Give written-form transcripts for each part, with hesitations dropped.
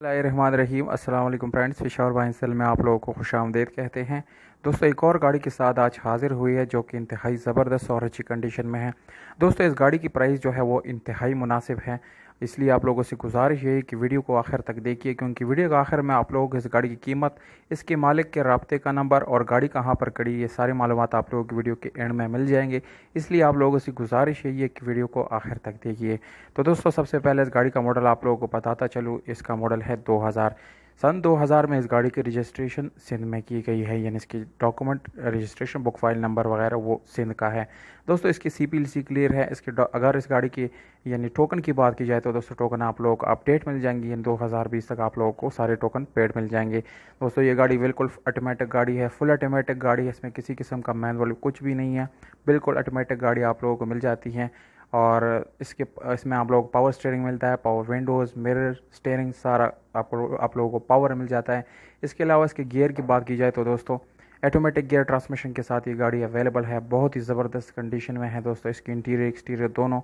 बिस्मिल्लाहिर्रहमानिर्रहीम। अस्सलाम वालेकुम फ्रेंड्स, पेशावर बाइंसल में आप लोगों को खुशामदीद कहते हैं। दोस्तों, एक और गाड़ी के साथ आज हाज़िर हुई है जो कि इंतहाई ज़बरदस्त और अच्छी कंडीशन में है। दोस्तों, इस गाड़ी की प्राइस जो है वो इंतहाई मुनासिब है, इसलिए आप लोगों से गुजारिश है कि वीडियो को आखिर तक देखिए, क्योंकि वीडियो के आखिर में आप लोगों को इस गाड़ी की कीमत, इसके मालिक के राब्ते का नंबर और गाड़ी कहाँ पर खड़ी, ये सारी मालूमात आप लोगों की वीडियो के एंड में मिल जाएंगे। इसलिए आप लोगों से गुजारिश है कि वीडियो को आखिर तक देखिए। तो दोस्तों, सबसे पहले इस गाड़ी का मॉडल आप लोगों को बताता चलूँ। इसका मॉडल है 2000। सन 2000 में इस गाड़ी की रजिस्ट्रेशन सिंध में की गई है, यानी इसकी document registration book file number वगैरह वो सिंध का है। दोस्तों, इसकी CPLC क्लियर है। अगर इस गाड़ी की यानी टोकन की बात की जाए तो दोस्तों, टोकन आप लोगों को अपडेट मिल जाएंगी, यानी 2020 तक आप लोगों को सारे टोकन पेड मिल जाएंगे। दोस्तों, ये गाड़ी बिल्कुल ऑटोमेटिक गाड़ी है, फुल ऑटोमेटिक गाड़ी है, इसमें किसी किस्म का मैनुअल कुछ भी नहीं है, बिल्कुल ऑटोमेटिक गाड़ी आप लोगों को मिल जाती है। और इसमें आप लोगों को पावर स्टीयरिंग मिलता है, पावर विंडोज़, मिरर, स्टीयरिंग, सारा आप लोगों को पावर मिल जाता है। इसके अलावा इसके गियर की बात की जाए तो दोस्तों, ऑटोमेटिक गियर ट्रांसमिशन के साथ ये गाड़ी अवेलेबल है, बहुत ही ज़बरदस्त कंडीशन में है दोस्तों, इसकी इंटीरियर एक्सटीरियर दोनों।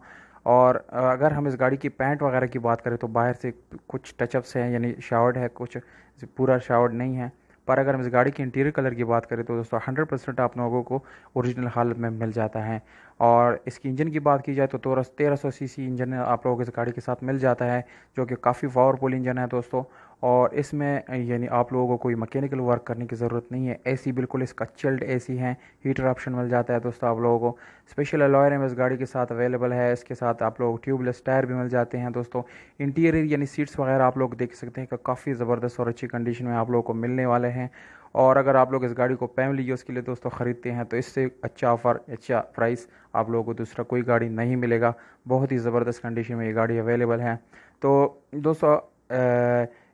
और अगर हम इस गाड़ी की पैंट वगैरह की बात करें तो बाहर से कुछ टचअप्स हैं, यानी शावर्ड है, कुछ पूरा शावर्ड नहीं है। पर अगर हम इस गाड़ी की इंटीरियर कलर की बात करें तो दोस्तों 100% आप लोगों को ओरिजिनल हालत में मिल जाता है। और इसकी इंजन की बात की जाए तो 1300 सीसी इंजन आप लोगों को इस गाड़ी के साथ मिल जाता है, जो कि काफ़ी पावरफुल इंजन है दोस्तों। और इसमें यानी आप लोगों को कोई मैकेनिकल वर्क करने की ज़रूरत नहीं है। AC बिल्कुल इसका चिल्ड AC है, हीटर ऑप्शन मिल जाता है दोस्तों आप लोगों को। स्पेशल अलॉय रिम इस गाड़ी के साथ अवेलेबल है, इसके साथ आप लोग ट्यूबलेस टायर भी मिल जाते हैं दोस्तों। इंटीरियर यानी सीट्स वगैरह आप लोग देख सकते हैं कि काफ़ी ज़बरदस्त और अच्छी कंडीशन में आप लोगों को मिलने वाले हैं। और अगर आप लोग इस गाड़ी को फैमिली यूज़ के लिए दोस्तों ख़रीदते हैं तो इससे अच्छा ऑफ़र, अच्छा प्राइस आप लोगों को दूसरा कोई गाड़ी नहीं मिलेगा। बहुत ही ज़बरदस्त कंडीशन में ये गाड़ी अवेलेबल है। तो दोस्तों,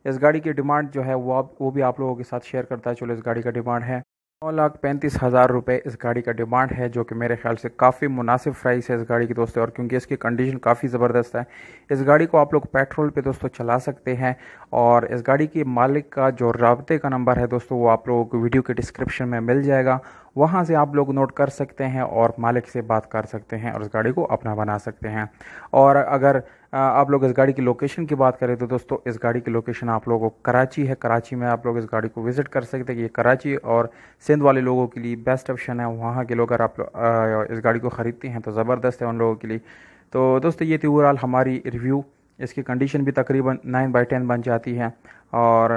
इस गाड़ी की डिमांड जो है वो भी आप लोगों के साथ शेयर करता है। चलो, इस गाड़ी का डिमांड है 9,35,000 रुपये इस गाड़ी का डिमांड है, जो कि मेरे ख्याल से काफ़ी मुनासिब प्राइस है इस गाड़ी की दोस्तों। और क्योंकि इसकी कंडीशन काफ़ी ज़बरदस्त है, इस गाड़ी को आप लोग पेट्रोल पे दोस्तों चला सकते हैं। और इस गाड़ी की मालिक का जो राब्ते का नंबर है दोस्तों, वो आप लोगों को वीडियो के डिस्क्रिप्शन में मिल जाएगा, वहाँ से आप लोग नोट कर सकते हैं और मालिक से बात कर सकते हैं और इस गाड़ी को अपना बना सकते हैं। और अगर आप लोग इस गाड़ी की लोकेशन की बात करें तो दोस्तों, इस गाड़ी की लोकेशन आप लोगों को कराची है। कराची में आप लोग इस गाड़ी को विज़िट कर सकते हैं। ये कराची और सिंध वाले लोगों के लिए बेस्ट ऑप्शन है। वहाँ के लोग अगर आप इस गाड़ी को ख़रीदते हैं तो ज़बरदस्त है उन लोगों के लिए। तो दोस्तों, ये थी ओवरऑल हमारी रिव्यू। इसकी कंडीशन भी तकरीबन 9/10 बन जाती है। और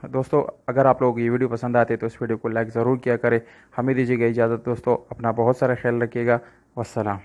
दोस्तों, अगर आप लोग ये वीडियो पसंद आते तो इस वीडियो को लाइक ज़रूर किया करें। हमें दीजिएगा इजाज़त दोस्तों, अपना बहुत सारा ख्याल रखिएगा। वस्सलाम।